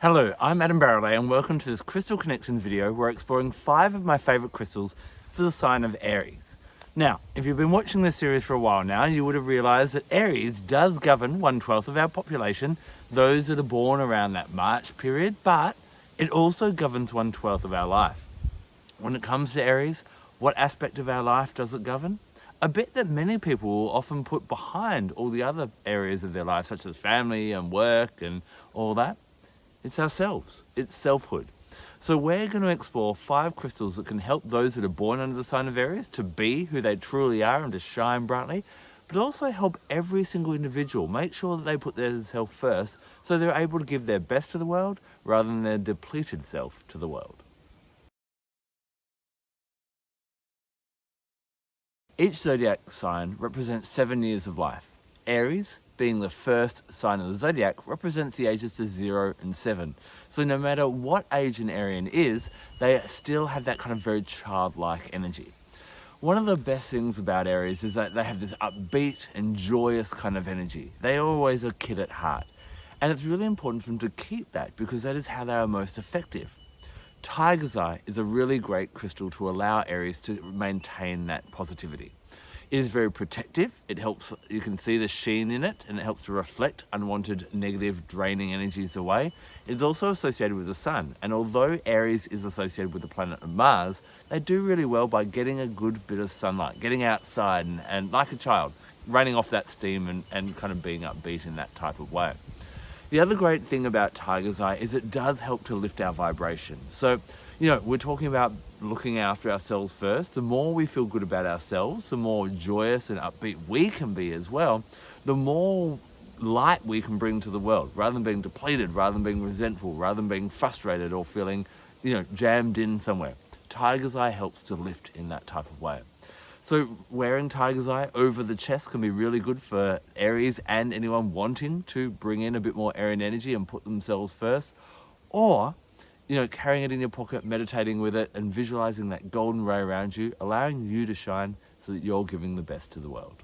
Hello, I'm Adam Barralet and welcome to this Crystal Connections video where we're exploring 5 of my favourite crystals for the sign of Aries. Now, if you've been watching this series for a while now, you would have realised that Aries does govern 1/12 of our population, those that are born around that March period, but it also governs 1/12 of our life. When it comes to Aries, what aspect of our life does it govern? A bit that many people will often put behind all the other areas of their life, such as family and work and all that. It's ourselves, it's selfhood. So we're going to explore 5 crystals that can help those that are born under the sign of Aries to be who they truly are and to shine brightly, but also help every single individual make sure that they put their self first so they're able to give their best to the world rather than their depleted self to the world. Each zodiac sign represents 7 years of life. Aries, being the first sign of the zodiac, represents the ages to 0 and 7. So no matter what age an Arian is, they still have that kind of very childlike energy. One of the best things about Aries is that they have this upbeat and joyous kind of energy. They are always a kid at heart. And it's really important for them to keep that because that is how they are most effective. Tiger's Eye is a really great crystal to allow Aries to maintain that positivity. It is very protective. It helps, you can see the sheen in it, and it helps to reflect unwanted, negative, draining energies away. It's also associated with the sun, and although Aries is associated with the planet of Mars, they do really well by getting a good bit of sunlight, getting outside and like a child, running off that steam and kind of being upbeat in that type of way. The other great thing about Tiger's Eye is it does help to lift our vibration. So, we're talking about looking after ourselves first. The more we feel good about ourselves, the more joyous and upbeat we can be as well, the more light we can bring to the world, rather than being depleted, rather than being resentful, rather than being frustrated or feeling, jammed in somewhere. Tiger's Eye helps to lift in that type of way. So wearing Tiger's Eye over the chest can be really good for Aries and anyone wanting to bring in a bit more Arian energy and put themselves first. Or, carrying it in your pocket, meditating with it and visualizing that golden ray around you, allowing you to shine so that you're giving the best to the world.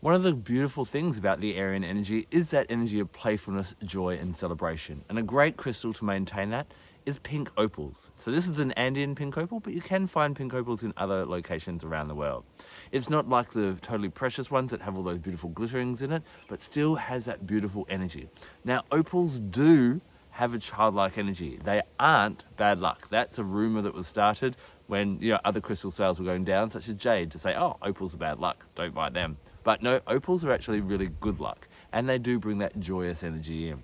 One of the beautiful things about the Arian energy is that energy of playfulness, joy, and celebration. And a great crystal to maintain that is pink opals. So this is an Andean pink opal, but you can find pink opals in other locations around the world. It's not like the totally precious ones that have all those beautiful glitterings in it, but still has that beautiful energy. Now, opals do have a childlike energy. They aren't bad luck. That's a rumor that was started when other crystal sales were going down, such as jade, to say, oh, opals are bad luck, don't buy them. But no, opals are actually really good luck, and they do bring that joyous energy in.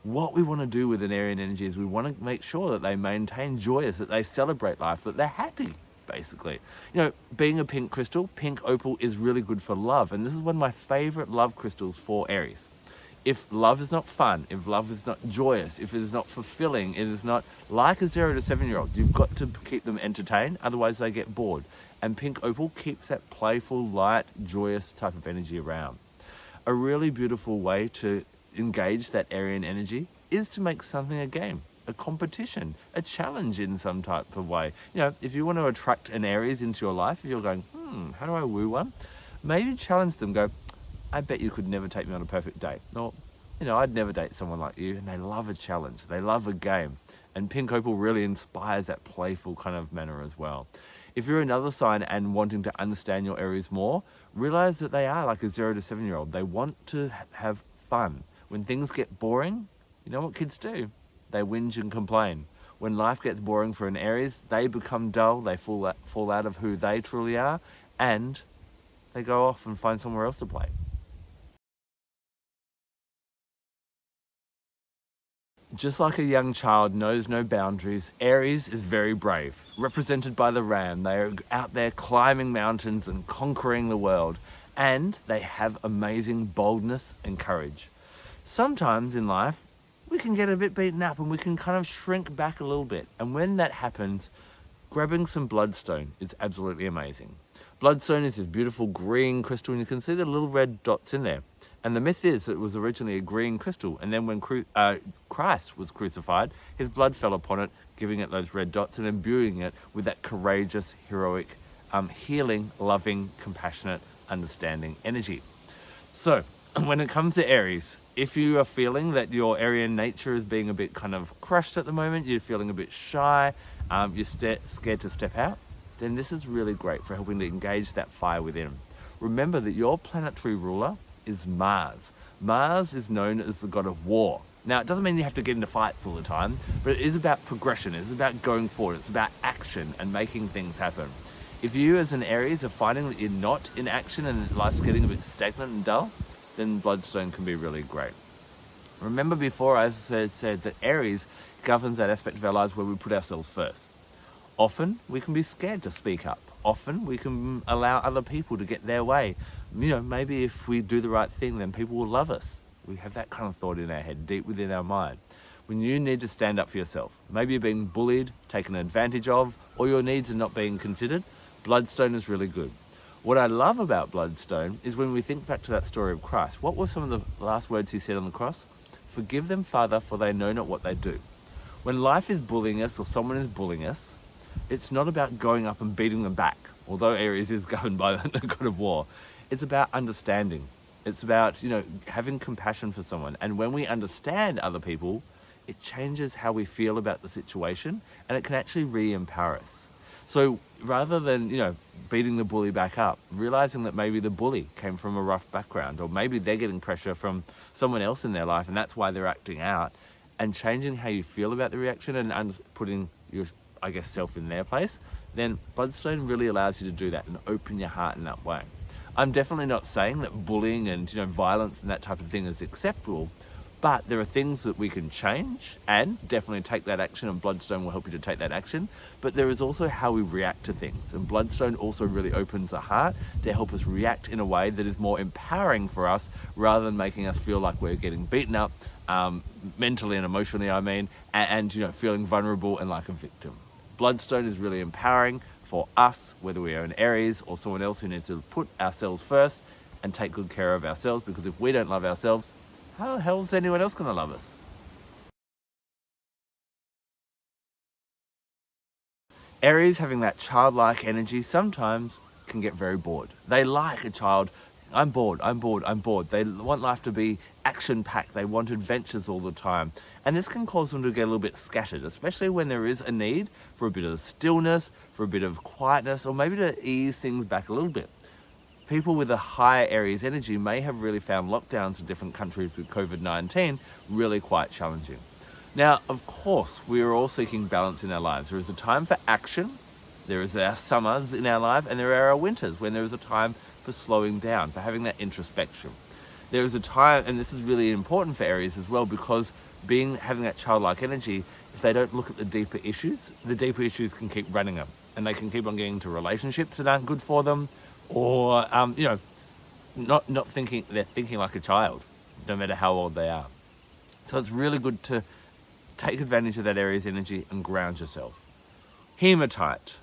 What we want to do with an Arian energy is we want to make sure that they maintain joyous, that they celebrate life, that they're happy, basically. Being a pink crystal, pink opal is really good for love, and this is one of my favorite love crystals for Aries. If love is not fun, if love is not joyous, if it is not fulfilling, it is not like a 0 to 7-year-old. You've got to keep them entertained, otherwise they get bored. And pink opal keeps that playful, light, joyous type of energy around. A really beautiful way to engage that Arian energy is to make something a game, a competition, a challenge in some type of way. If you want to attract an Aries into your life, if you're going, how do I woo one? Maybe challenge them, go, I bet you could never take me on a perfect date. Or, I'd never date someone like you. And they love a challenge. They love a game. And pink opal really inspires that playful kind of manner as well. If you're another sign and wanting to understand your Aries more, realize that they are like a 0 to 7-year-old. They want to have fun. When things get boring, you know what kids do? They whinge and complain. When life gets boring for an Aries, they become dull, they fall out of who they truly are, and they go off and find somewhere else to play. Just like a young child knows no boundaries, Aries is very brave. Represented by the ram, they are out there climbing mountains and conquering the world, and they have amazing boldness and courage. Sometimes in life, we can get a bit beaten up and we can kind of shrink back a little bit. And when that happens, grabbing some bloodstone is absolutely amazing. Bloodstone is this beautiful green crystal, and you can see the little red dots in there. And the myth is that it was originally a green crystal, and then when Christ was crucified, his blood fell upon it, giving it those red dots and imbuing it with that courageous, heroic, healing, loving, compassionate, understanding energy. So when it comes to Aries, if you are feeling that your Aryan nature is being a bit kind of crushed at the moment, you're feeling a bit shy, you're scared to step out, then this is really great for helping to engage that fire within. Remember that your planetary ruler is Mars. Mars is known as the god of war. Now, it doesn't mean you have to get into fights all the time, but it is about progression. It's about going forward. It's about action and making things happen. If you as an Aries are finding that you're not in action and life's getting a bit stagnant and dull, then Bloodstone can be really great. Remember before I said that Aries governs that aspect of our lives where we put ourselves first. Often we can be scared to speak up. Often we can allow other people to get their way. Maybe if we do the right thing, then people will love us. We have that kind of thought in our head, deep within our mind. When you need to stand up for yourself, maybe you're being bullied, taken advantage of, or your needs are not being considered, Bloodstone is really good. What I love about Bloodstone is when we think back to that story of Christ. What were some of the last words he said on the cross? Forgive them, Father, for they know not what they do. When life is bullying us or someone is bullying us, it's not about going up and beating them back, although Aries is governed by the god of war. It's about understanding. It's about, having compassion for someone. And when we understand other people, it changes how we feel about the situation, and it can actually re-empower us. So rather than, beating the bully back up, realizing that maybe the bully came from a rough background, or maybe they're getting pressure from someone else in their life and that's why they're acting out, and changing how you feel about the reaction and putting your, self in their place, then Bloodstone really allows you to do that and open your heart in that way. I'm definitely not saying that bullying and violence and that type of thing is acceptable, but there are things that we can change and definitely take that action, and Bloodstone will help you to take that action. But there is also how we react to things, and Bloodstone also really opens the heart to help us react in a way that is more empowering for us, rather than making us feel like we're getting beaten up, mentally and emotionally, and feeling vulnerable and like a victim. Bloodstone is really empowering for us, whether we are an Aries or someone else who needs to put ourselves first and take good care of ourselves, because if we don't love ourselves, how the hell is anyone else going to love us? Aries, having that childlike energy, sometimes can get very bored. They like a child. I'm bored, I'm bored, I'm bored. They want life to be action-packed. They want adventures all the time. And this can cause them to get a little bit scattered, especially when there is a need for a bit of stillness, for a bit of quietness, or maybe to ease things back a little bit. People with a higher Aries energy may have really found lockdowns in different countries with COVID-19 really quite challenging. Now, of course, we are all seeking balance in our lives. There is a time for action, there is our summers in our life, and there are our winters when there is a time for slowing down, for having that introspection. There is a time, and this is really important for Aries as well, because having that childlike energy, if they don't look at the deeper issues can keep running them, and they can keep on getting into relationships that aren't good for them, or not thinking, they're thinking like a child, no matter how old they are. So it's really good to take advantage of that Aries energy and ground yourself. Hematite,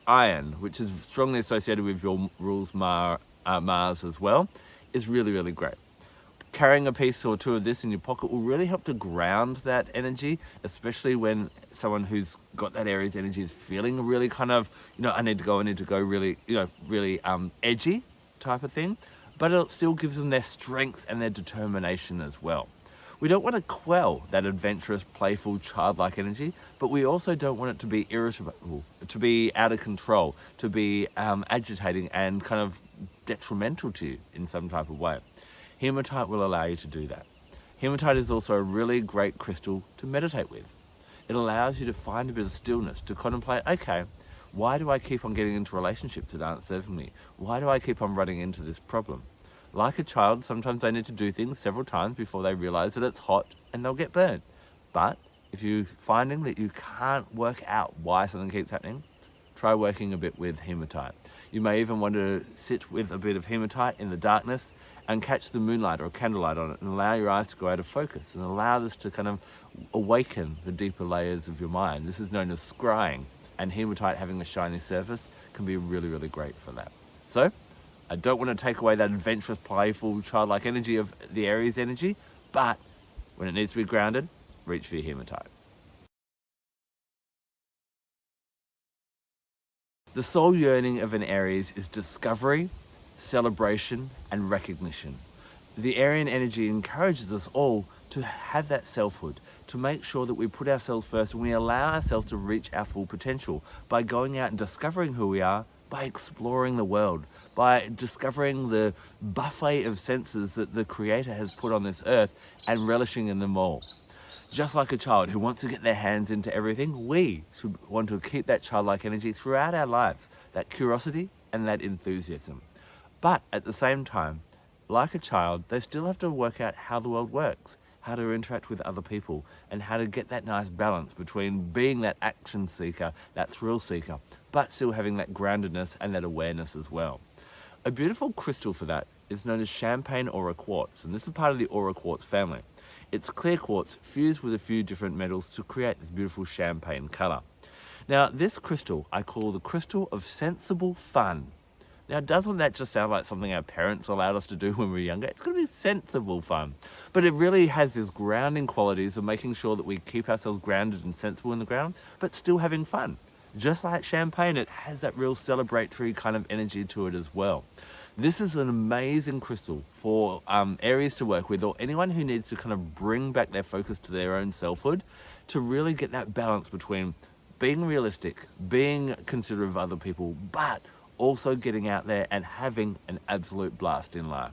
iron, which is strongly associated with your rules Mars as well, is really, really great. Carrying a piece or two of this in your pocket will really help to ground that energy, especially when someone who's got that Aries energy is feeling really kind of, I need to go, really, really edgy type of thing. But it still gives them their strength and their determination as well. We don't want to quell that adventurous, playful, childlike energy, but we also don't want it to be irritable, to be out of control, to be agitating and kind of detrimental to you in some type of way. Hematite will allow you to do that. Hematite is also a really great crystal to meditate with. It allows you to find a bit of stillness, to contemplate, okay, why do I keep on getting into relationships that aren't serving me? Why do I keep on running into this problem? Like a child, sometimes they need to do things several times before they realize that it's hot and they'll get burned. But if you're finding that you can't work out why something keeps happening, try working a bit with Hematite. You may even want to sit with a bit of Hematite in the darkness and catch the moonlight or candlelight on it and allow your eyes to go out of focus and allow this to kind of awaken the deeper layers of your mind. This is known as scrying, and Hematite, having a shiny surface, can be really, really great for that. So, I don't want to take away that adventurous, playful, childlike energy of the Aries energy, but when it needs to be grounded, reach for your Hematite. The soul yearning of an Aries is discovery, celebration, and recognition. The Aryan energy encourages us all to have that selfhood, to make sure that we put ourselves first and we allow ourselves to reach our full potential by going out and discovering who we are, by exploring the world, by discovering the buffet of senses that the Creator has put on this earth and relishing in them all. Just like a child who wants to get their hands into everything, we should want to keep that childlike energy throughout our lives, that curiosity and that enthusiasm. But at the same time, like a child, they still have to work out how the world works, how to interact with other people, and how to get that nice balance between being that action seeker, that thrill seeker, but still having that groundedness and that awareness as well. A beautiful crystal for that is known as champagne aura quartz, and this is part of the aura quartz family. It's clear quartz fused with a few different metals to create this beautiful champagne color. Now, this crystal I call the crystal of sensible fun. Now, doesn't that just sound like something our parents allowed us to do when we were younger? It's going to be sensible fun. But it really has these grounding qualities of making sure that we keep ourselves grounded and sensible in the ground, but still having fun. Just like champagne, it has that real celebratory kind of energy to it as well. This is an amazing crystal for Aries to work with, or anyone who needs to kind of bring back their focus to their own selfhood, to really get that balance between being realistic, being considerate of other people, but also getting out there and having an absolute blast in life.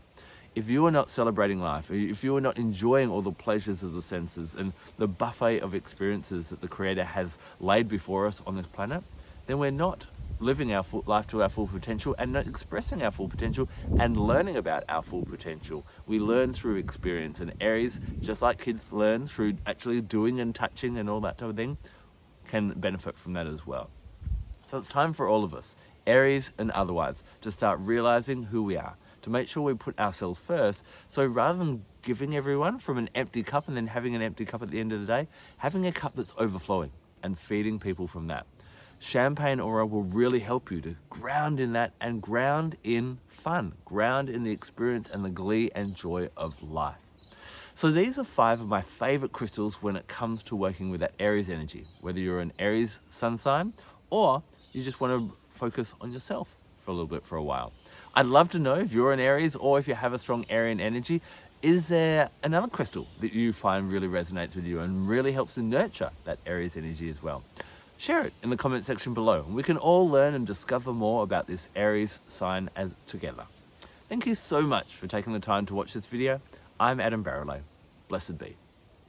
If you are not celebrating life, if you are not enjoying all the pleasures of the senses and the buffet of experiences that the Creator has laid before us on this planet, then we're not living our life to our full potential and not expressing our full potential and learning about our full potential. We learn through experience, and Aries, just like kids learn through actually doing and touching and all that type of thing, can benefit from that as well. So it's time for all of us, Aries and otherwise, to start realizing who we are, to make sure we put ourselves first. So rather than giving everyone from an empty cup and then having an empty cup at the end of the day, having a cup that's overflowing and feeding people from that. Champagne aura will really help you to ground in that and ground in fun, ground in the experience and the glee and joy of life. So these are 5 of my favorite crystals when it comes to working with that Aries energy, whether you're an Aries sun sign or you just want to focus on yourself for a little bit for a while. I'd love to know if you're an Aries or if you have a strong Aryan energy, is there another crystal that you find really resonates with you and really helps to nurture that Aries energy as well? Share it in the comment section below, and we can all learn and discover more about this Aries sign together. Thank you so much for taking the time to watch this video. I'm Adam Barralet. Blessed be.